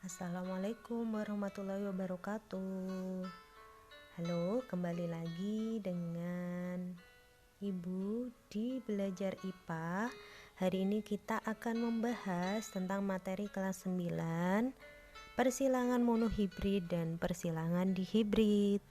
Assalamualaikum warahmatullahi wabarakatuh. Halo, kembali lagi dengan Ibu di Belajar IPA. Hari ini kita akan membahas tentang materi kelas 9, persilangan monohibrid dan persilangan dihibrid.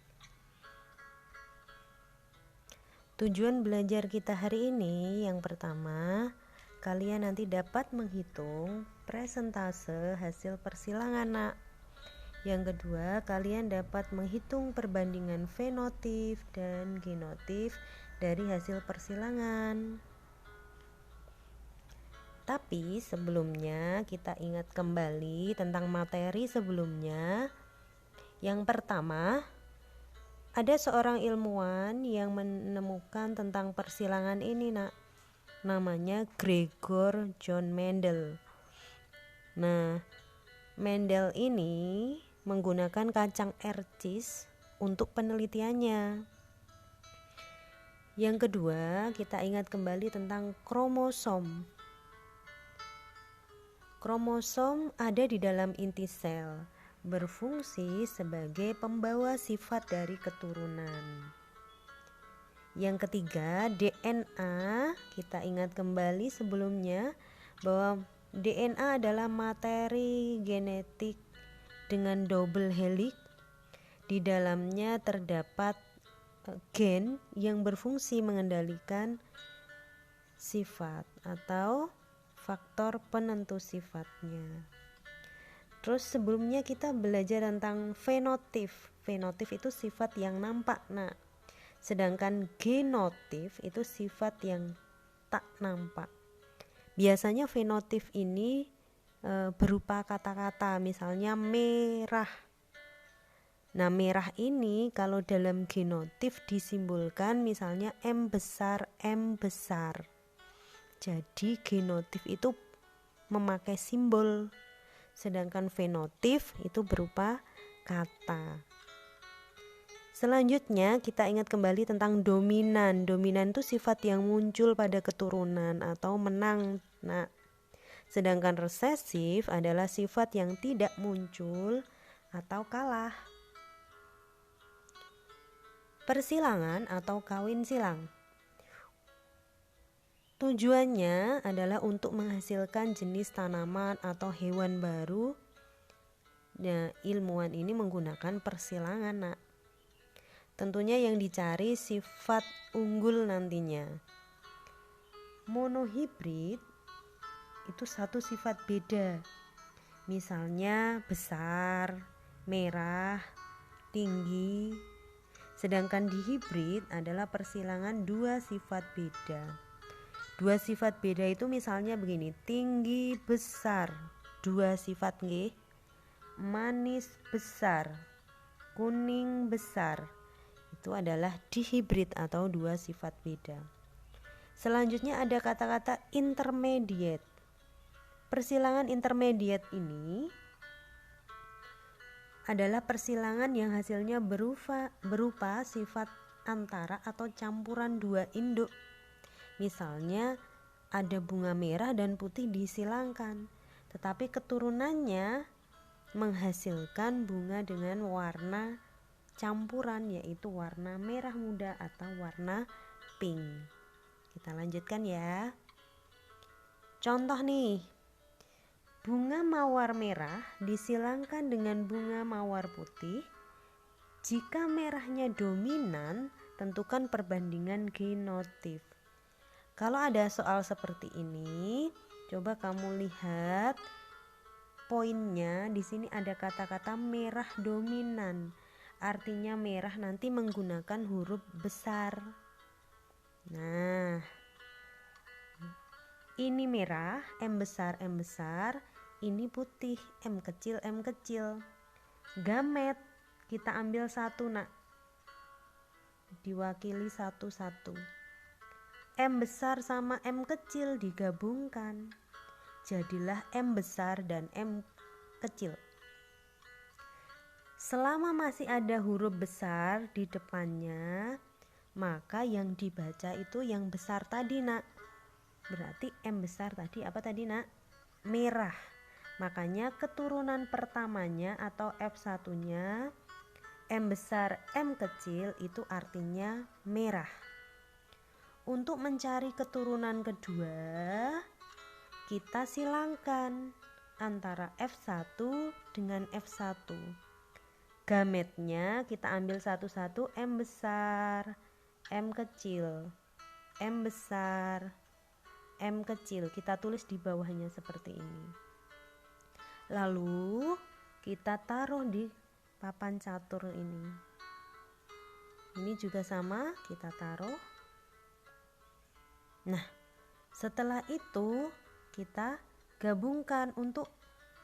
Tujuan belajar kita hari ini yang pertama, kalian nanti dapat menghitung presentase hasil persilangan, Nak. Yang kedua, kalian dapat menghitung perbandingan fenotif dan genotif dari hasil persilangan. Tapi sebelumnya kita ingat kembali tentang materi sebelumnya. Yang pertama, ada seorang ilmuwan yang menemukan tentang persilangan ini, Nak. Namanya Gregor John Mendel. Nah, Mendel ini menggunakan kacang ercis untuk penelitiannya. Yang kedua, kita ingat kembali tentang kromosom. Kromosom ada di dalam inti sel, berfungsi sebagai pembawa sifat dari keturunan. Yang ketiga, DNA. Kita ingat kembali sebelumnya bahwa DNA adalah materi genetik dengan double helix. Di dalamnya terdapat gen yang berfungsi mengendalikan sifat atau faktor penentu sifatnya. Terus sebelumnya kita belajar tentang fenotif. Fenotif itu sifat yang nampak, Nah, sedangkan genotif itu sifat yang tak nampak. Biasanya fenotif ini berupa kata-kata, misalnya merah. Nah, merah ini kalau dalam genotif disimbolkan misalnya M besar, M besar. Jadi genotif itu memakai simbol, sedangkan fenotif itu berupa kata. Selanjutnya kita ingat kembali tentang dominan. Dominan itu sifat yang muncul pada keturunan atau menang. Nah, sedangkan resesif adalah sifat yang tidak muncul atau kalah. Persilangan atau kawin silang. Tujuannya adalah untuk menghasilkan jenis tanaman atau hewan baru. Nah, ilmuwan ini menggunakan persilangan, Nak. Tentunya yang dicari sifat unggul nantinya. Monohibrid itu satu sifat beda. Misalnya besar, merah, tinggi. Sedangkan dihibrid adalah persilangan dua sifat beda. Dua sifat beda itu misalnya begini, tinggi, besar. Dua sifat nggih. Manis, besar. Kuning, besar. Itu adalah dihibrid atau dua sifat beda. Selanjutnya ada kata-kata intermediate. Persilangan intermediate ini adalah persilangan yang hasilnya berupa sifat antara atau campuran dua induk. Misalnya ada bunga merah dan putih disilangkan, tetapi keturunannya menghasilkan bunga dengan warna campuran, yaitu warna merah muda atau warna pink. Kita lanjutkan ya. Contoh nih, bunga mawar merah disilangkan dengan bunga mawar putih. Jika merahnya dominan, tentukan perbandingan genotif. Kalau ada soal seperti ini, coba kamu lihat poinnya. Di sini ada kata-kata merah dominan. Artinya merah nanti menggunakan huruf besar. Nah, ini merah, M besar, M besar. Ini putih, M kecil, M kecil. Gamet, kita ambil satu, Nak. Diwakili satu-satu. M besar sama M kecil digabungkan. Jadilah M besar dan M kecil. Selama masih ada huruf besar di depannya, maka yang dibaca itu yang besar tadi, Nak. Berarti M besar tadi apa tadi, Nak? Merah. Makanya keturunan pertamanya atau F1-nya M besar M kecil itu artinya merah. Untuk mencari keturunan kedua, kita silangkan antara F1 dengan F1. Gametnya kita ambil satu-satu, M besar, M kecil, M besar, M kecil. Kita tulis di bawahnya seperti ini. Lalu kita taruh di papan catur ini. Ini juga sama, kita taruh. Nah, setelah itu kita gabungkan untuk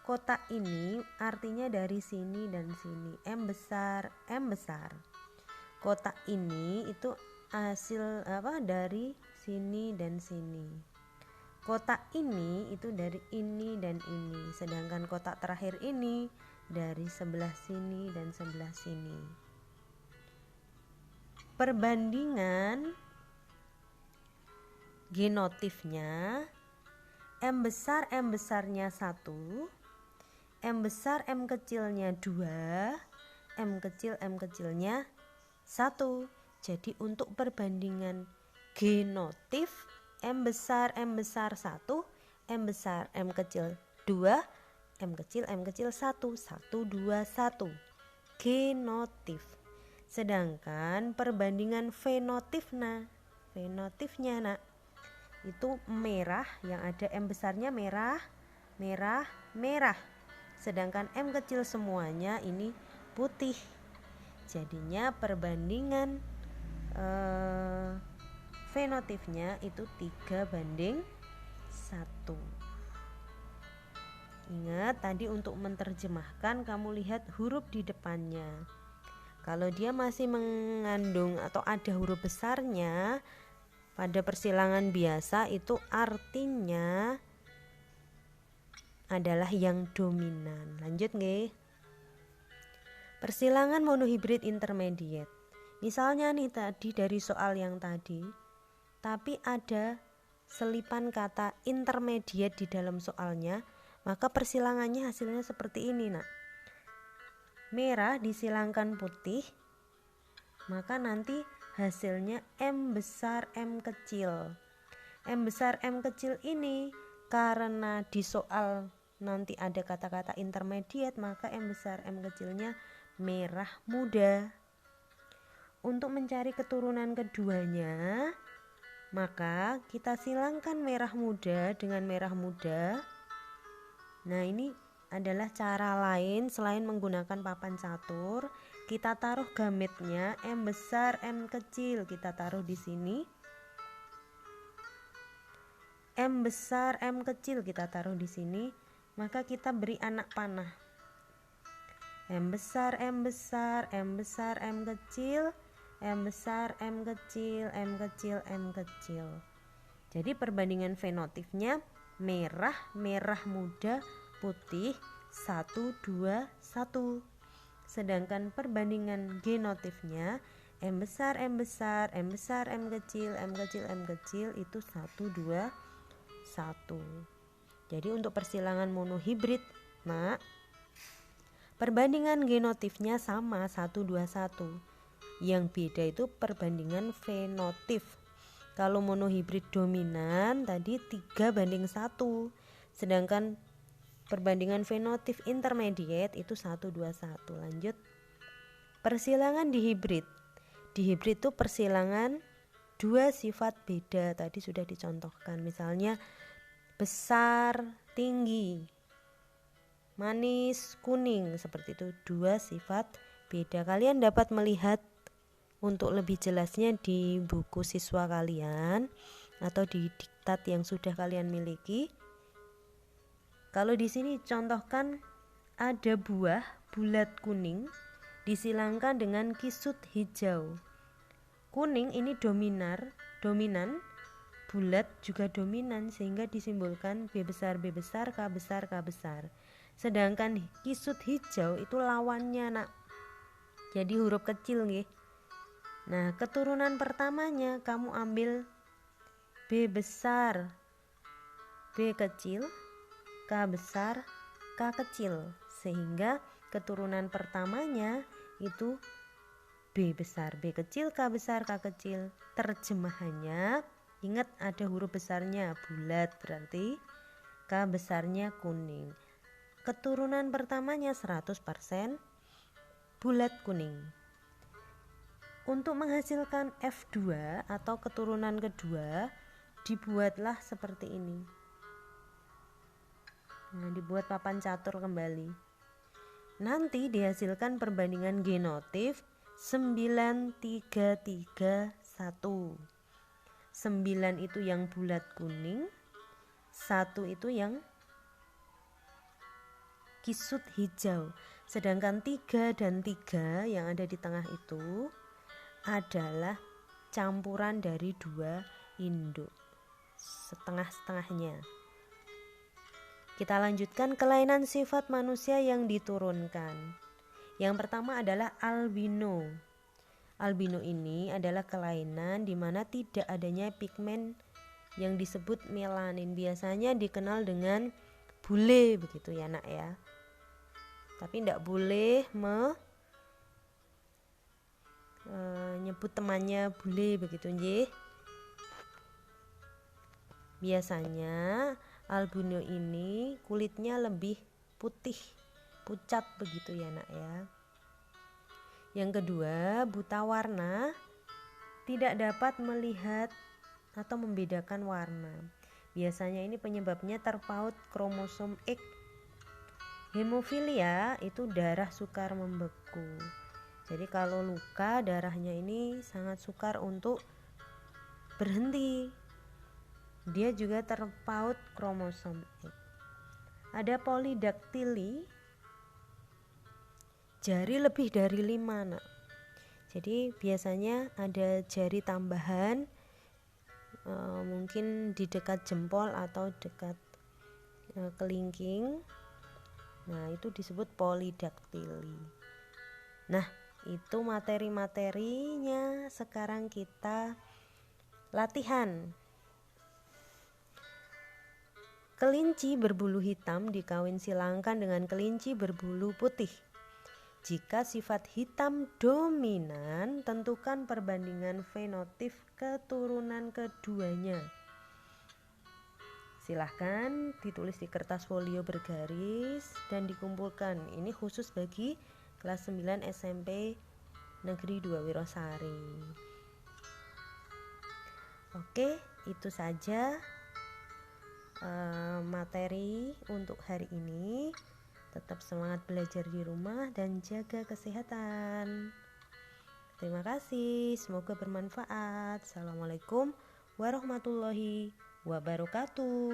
kotak ini, artinya dari sini dan sini, M besar, M besar. Kotak ini itu hasil dari sini dan sini. Kotak ini itu dari ini dan ini, sedangkan kotak terakhir ini dari sebelah sini dan sebelah sini. Perbandingan genotifnya, M besar M besarnya 1, M besar M kecilnya 2, M kecil M kecilnya 1. Jadi untuk perbandingan genotif, M besar M besar 1, M besar M kecil 2, M kecil 1, 1, 2, 1. Genotif. Sedangkan perbandingan fenotifnya nak, itu merah, yang ada M besarnya merah, merah, merah. Sedangkan M kecil semuanya ini putih. Jadinya perbandingan fenotifnya itu 3:1. Ingat tadi untuk menerjemahkan kamu lihat huruf di depannya. Kalau dia masih mengandung atau ada huruf besarnya, pada persilangan biasa itu artinya adalah yang dominan. Lanjut nggih. Persilangan monohibrid intermediate. Misalnya nih tadi dari soal yang tadi, tapi ada selipan kata intermediate di dalam soalnya, maka persilangannya hasilnya seperti ini nak. Merah disilangkan putih, maka nanti hasilnya M besar M kecil. M besar M kecil ini karena di soal nanti ada kata-kata intermediate, maka M besar M kecilnya merah muda. Untuk mencari keturunan keduanya, maka kita silangkan merah muda dengan merah muda. Nah, ini adalah cara lain selain menggunakan papan catur. Kita taruh gametnya M besar M kecil, kita taruh di sini. M besar M kecil kita taruh di sini, maka kita beri anak panah. M besar M besar M besar M kecil, M besar M kecil M kecil M kecil. Jadi perbandingan fenotifnya merah, merah muda, putih 1, 2, 1. Sedangkan perbandingan genotifnya M besar M besar M besar M kecil M kecil M kecil itu 1, 2, 1. Jadi untuk persilangan monohibrid, nak, perbandingan genotifnya sama 1, 2, 1. Yang beda itu perbandingan fenotif. Kalau monohibrid dominan tadi 3:1. Sedangkan perbandingan fenotif intermediate itu 1, 2, 1. Lanjut. Persilangan dihibrid. Dihibrid itu persilangan dua sifat beda, tadi sudah dicontohkan. Misalnya besar, tinggi, manis, kuning, seperti itu, dua sifat beda. Kalian dapat melihat untuk lebih jelasnya di buku siswa kalian atau di diktat yang sudah kalian miliki. Kalau di sini contohkan ada buah bulat kuning disilangkan dengan kisut hijau. Kuning ini dominan, bulat juga dominan, sehingga disimbolkan B besar B besar, K besar K besar. Sedangkan kisut hijau itu lawannya, nak. Jadi huruf kecil nggih. Nah, keturunan pertamanya kamu ambil B besar B kecil, K besar K kecil, sehingga keturunan pertamanya itu B besar, B kecil, K besar, K kecil. Terjemahannya, ingat ada huruf besarnya, bulat, berarti K besarnya kuning. Keturunan pertamanya 100% bulat kuning. Untuk menghasilkan F2 atau keturunan kedua, dibuatlah seperti ini. Nah, dibuat papan catur kembali. Nanti dihasilkan perbandingan genotif 9331. 9 itu yang bulat kuning, 1 itu yang kisut hijau. Sedangkan 3 dan 3 yang ada di tengah itu adalah campuran dari 2 induk, setengah-setengahnya. Kita lanjutkan kelainan sifat manusia yang diturunkan. Yang pertama adalah albino. Albino ini adalah kelainan di mana tidak adanya pigmen yang disebut melanin. Biasanya dikenal dengan bule, begitu ya nak ya. Tapi tidak boleh nyebut temannya bule, begitu nggih. Biasanya albino ini kulitnya lebih putih, pucat begitu ya nak ya. Yang kedua, buta warna, tidak dapat melihat atau membedakan warna. Biasanya ini penyebabnya terpaut kromosom X. Hemofilia itu darah sukar membeku. Jadi kalau luka, darahnya ini sangat sukar untuk berhenti. Dia juga terpaut kromosom X. Ada polidaktili, jari lebih dari 5 nak. Jadi biasanya ada jari tambahan, mungkin di dekat jempol atau dekat kelingking. Nah, itu disebut polidaktili. Nah, itu materi-materinya. Sekarang kita latihan. Kelinci berbulu hitam dikawin silangkan dengan kelinci berbulu putih. Jika sifat hitam dominan, tentukan perbandingan fenotip keturunan keduanya. Silahkan ditulis di kertas folio bergaris dan dikumpulkan. Ini khusus bagi kelas 9 SMP Negeri 2 Wirosari. Oke, itu saja materi untuk hari ini. Tetap semangat belajar di rumah dan jaga kesehatan. Terima kasih, semoga bermanfaat. Assalamualaikum warahmatullahi wabarakatuh.